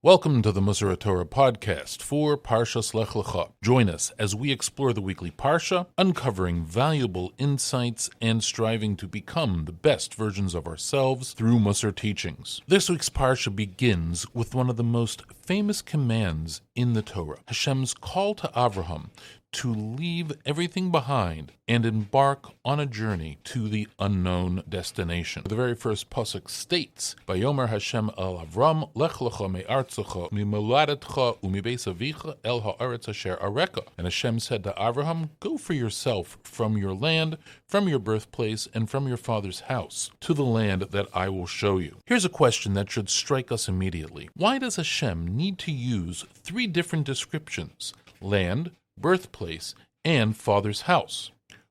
Welcome to the Mussar Torah podcast for Parshas Lecha. Join us as we explore the weekly Parsha, uncovering valuable insights and striving to become the best versions of ourselves through Mussar teachings. This week's Parsha begins with one of the most famous commands in the Torah, Hashem's call to Avraham to leave everything behind and embark on a journey to the unknown destination. The very first pasuk states, "Vayomer Hashem el Avram, Lech Lecha me'artzecha, mimoladetcha u'mibeis avicha el ha'aretz asher areka." And Hashem said to Avraham, "Go for yourself from your land, from your birthplace, and from your father's house, to the land that I will show you." Here's a question that should strike us immediately. Why does Hashem need to use three different descriptions: land, birthplace, and father's house?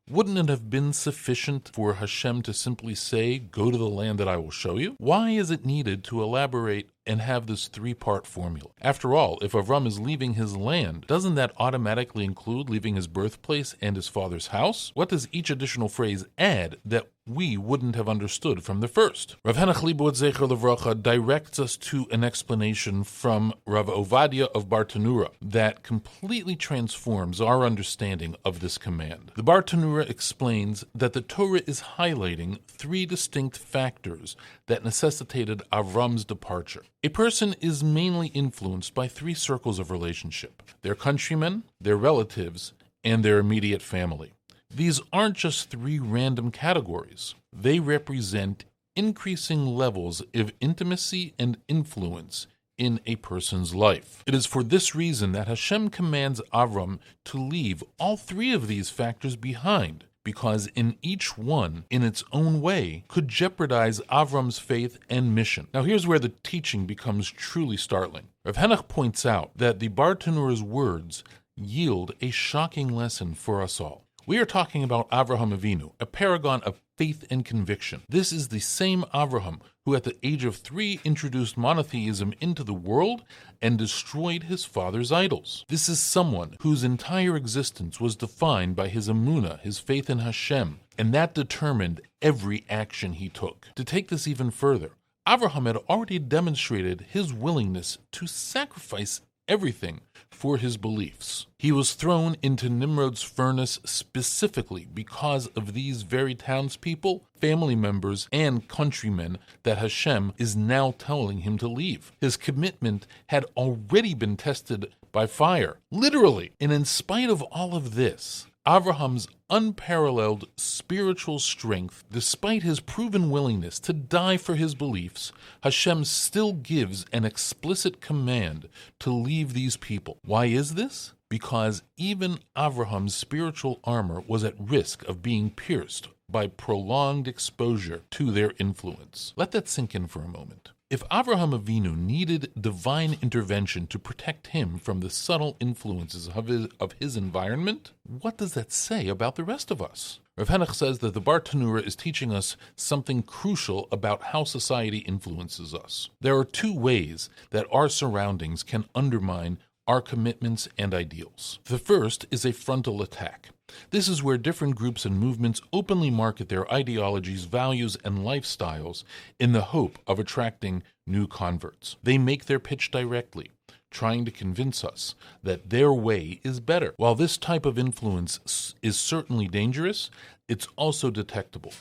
Wouldn't it have been sufficient for Hashem to simply say, "Go to the land that I will show you"? Why is it needed to elaborate and have this three-part formula? After all, if Avram is leaving his land, doesn't that automatically include leaving his birthplace and his father's house? What does each additional phrase add that we wouldn't have understood from the first? Rav Henoch Libud Zecher Levracha directs us to an explanation from Rav Ovadia of Bartenura that completely transforms our understanding of this command. The Bartenura explains that the Torah is highlighting three distinct factors that necessitated Avram's departure. A person is mainly influenced by three circles of relationship: their countrymen, their relatives, and their immediate family. These aren't just three random categories. They represent increasing levels of intimacy and influence in a person's life. It is for this reason that Hashem commands Avram to leave all three of these factors behind, because in each one, in its own way, could jeopardize Avram's faith and mission. Now here's where the teaching becomes truly startling. Rav Henoch points out that the Bartenura's words yield a shocking lesson for us all. We are talking about Avraham Avinu, a paragon of faith and conviction. This is the same Avraham who at the age of 3 introduced monotheism into the world and destroyed his father's idols. This is someone whose entire existence was defined by his emunah, his faith in Hashem, and that determined every action he took. To take this even further, Avraham had already demonstrated his willingness to sacrifice everything for his beliefs. He was thrown into Nimrod's furnace specifically because of these very townspeople, family members, and countrymen that Hashem is now telling him to leave. His commitment had already been tested by fire, literally. And in spite of all of this, Avraham's unparalleled spiritual strength, despite his proven willingness to die for his beliefs, Hashem still gives an explicit command to leave these people. Why is this? Because even Avraham's spiritual armor was at risk of being pierced by prolonged exposure to their influence. Let that sink in for a moment. If Avraham Avinu needed divine intervention to protect him from the subtle influences of his environment, what does that say about the rest of us? Rav Henoch says that the Bartenura is teaching us something crucial about how society influences us. There are two ways that our surroundings can undermine our commitments and ideals. The first is a frontal attack. This is where different groups and movements openly market their ideologies, values, and lifestyles in the hope of attracting new converts. They make their pitch directly, trying to convince us that their way is better. While this type of influence is certainly dangerous, it's also detectable.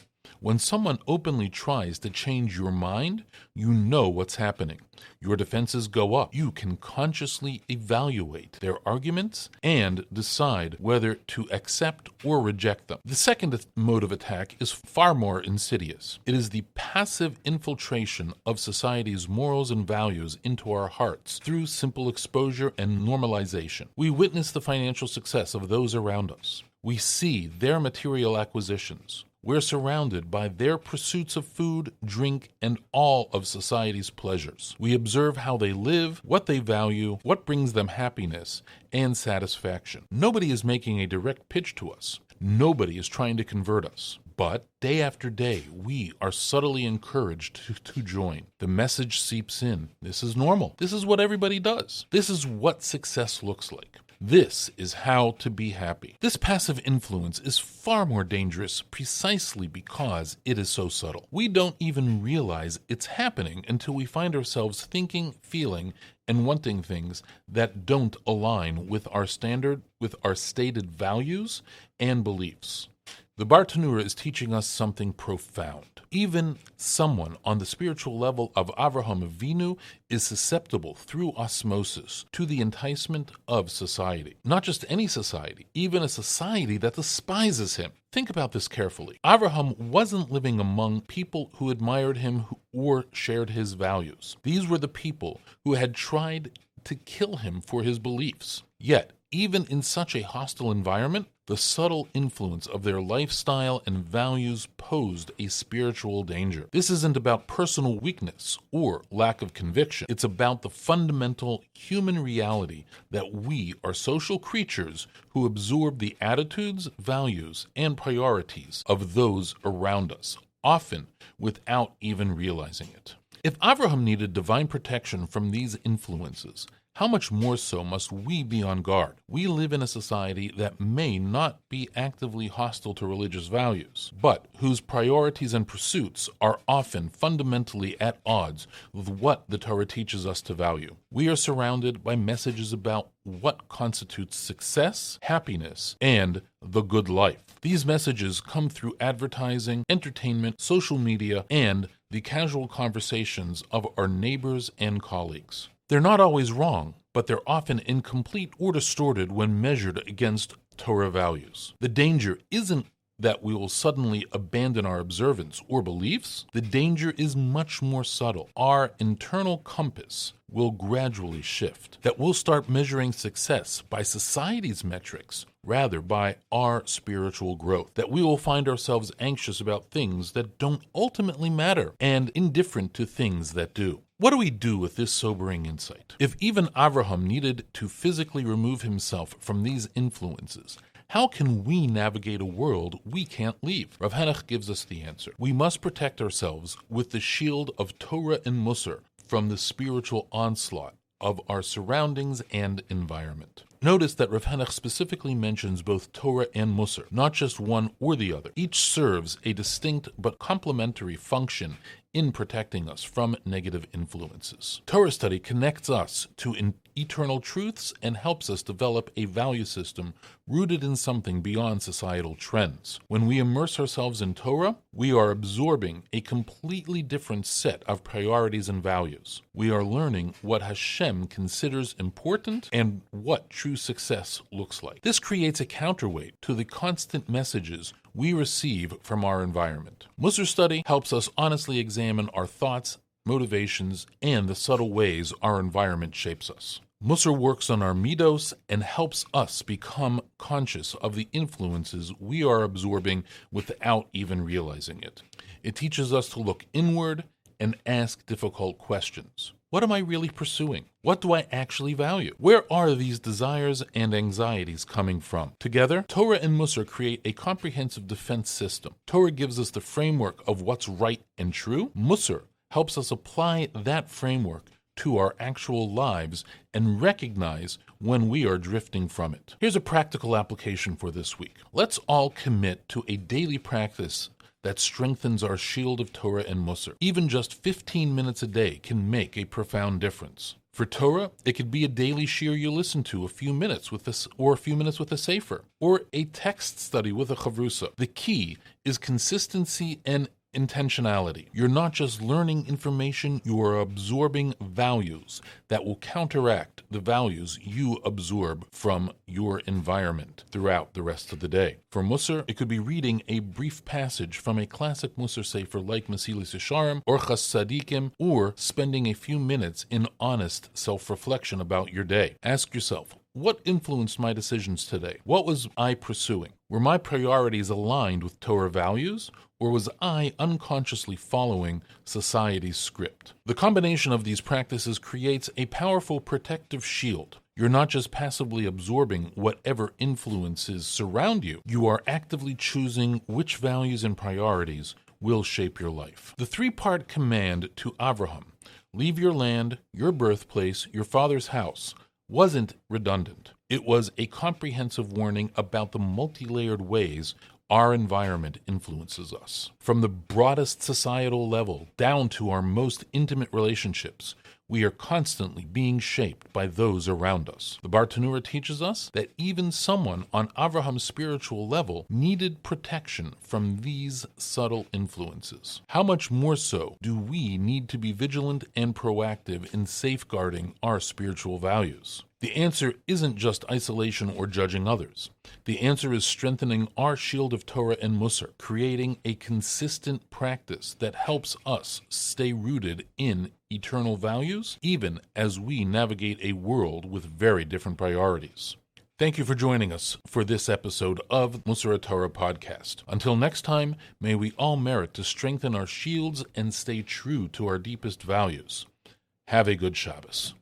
When someone openly tries to change your mind, you know what's happening. Your defenses go up. You can consciously evaluate their arguments and decide whether to accept or reject them. The second mode of attack is far more insidious. It is the passive infiltration of society's morals and values into our hearts through simple exposure and normalization. We witness the financial success of those around us. We see their material acquisitions. We're surrounded by their pursuits of food, drink, and all of society's pleasures. We observe how they live, what they value, what brings them happiness and satisfaction. Nobody is making a direct pitch to us. Nobody is trying to convert us. But day after day, we are subtly encouraged to join. The message seeps in. This is normal. This is what everybody does. This is what success looks like. This is how to be happy. This passive influence is far more dangerous precisely because it is so subtle. We don't even realize it's happening until we find ourselves thinking, feeling, and wanting things that don't align with our stated values and beliefs. The Bartenura is teaching us something profound. Even someone on the spiritual level of Avraham Avinu is susceptible through osmosis to the enticement of society. Not just any society, even a society that despises him. Think about this carefully. Avraham wasn't living among people who admired him or shared his values. These were the people who had tried to kill him for his beliefs. Yet, even in such a hostile environment, the subtle influence of their lifestyle and values posed a spiritual danger. This isn't about personal weakness or lack of conviction. It's about the fundamental human reality that we are social creatures who absorb the attitudes, values, and priorities of those around us, often without even realizing it. If Avraham needed divine protection from these influences, how much more so must we be on guard? We live in a society that may not be actively hostile to religious values, but whose priorities and pursuits are often fundamentally at odds with what the Torah teaches us to value. We are surrounded by messages about what constitutes success, happiness, and the good life. These messages come through advertising, entertainment, social media, and the casual conversations of our neighbors and colleagues. They're not always wrong, but they're often incomplete or distorted when measured against Torah values. The danger isn't that we will suddenly abandon our observance or beliefs. The danger is much more subtle. Our internal compass will gradually shift, that we'll start measuring success by society's metrics rather by our spiritual growth, that we will find ourselves anxious about things that don't ultimately matter and indifferent to things that do. What do we do with this sobering insight? If even Avraham needed to physically remove himself from these influences, how can we navigate a world we can't leave? Rav Henoch gives us the answer. We must protect ourselves with the shield of Torah and mussar from the spiritual onslaught of our surroundings and environment. Notice that Rav Henoch specifically mentions both Torah and mussar, not just one or the other. Each serves a distinct but complementary function in protecting us from negative influences. Torah study connects us to eternal truths and helps us develop a value system rooted in something beyond societal trends. When we immerse ourselves in Torah, we are absorbing a completely different set of priorities and values. We are learning what Hashem considers important and what true success looks like. This creates a counterweight to the constant messages we receive from our environment. Mussar study helps us honestly examine our thoughts, motivations, and the subtle ways our environment shapes us. Mussar works on our midos and helps us become conscious of the influences we are absorbing without even realizing it. It teaches us to look inward and ask difficult questions. What am I really pursuing? What do I actually value? Where are these desires and anxieties coming from? Together, Torah and mussar create a comprehensive defense system. Torah gives us the framework of what's right and true. Mussar helps us apply that framework to our actual lives and recognize when we are drifting from it. Here's a practical application for this week. Let's all commit to a daily practice that strengthens our shield of Torah and mussar. Even just 15 minutes a day can make a profound difference. For Torah, it could be a daily shiur you listen to a few minutes with a sefer, or a text study with a chavrusa. The key is consistency and intentionality. You're not just learning information, you are absorbing values that will counteract the values you absorb from your environment throughout the rest of the day. For mussar, it could be reading a brief passage from a classic mussar sefer like Mesilas Yesharim or Chas Tzadikim, or spending a few minutes in honest self-reflection about your day. Ask yourself, what influenced my decisions today? What was I pursuing? Were my priorities aligned with Torah values, or was I unconsciously following society's script? The combination of these practices creates a powerful protective shield. You're not just passively absorbing whatever influences surround you, you are actively choosing which values and priorities will shape your life. The three-part command to Avraham, leave your land, your birthplace, your father's house, wasn't redundant. It was a comprehensive warning about the multi-layered ways our environment influences us. From the broadest societal level down to our most intimate relationships, We are constantly being shaped by those around us. The Bartenura teaches us that even someone on Avraham's spiritual level needed protection from these subtle influences. How much more so do we need to be vigilant and proactive in safeguarding our spiritual values? The answer isn't just isolation or judging others. The answer is strengthening our shield of Torah and mussar, creating a consistent practice that helps us stay rooted in eternal values, even as we navigate a world with very different priorities. Thank you for joining us for this episode of Mussar Torah Podcast. Until next time, may we all merit to strengthen our shields and stay true to our deepest values. Have a good Shabbos.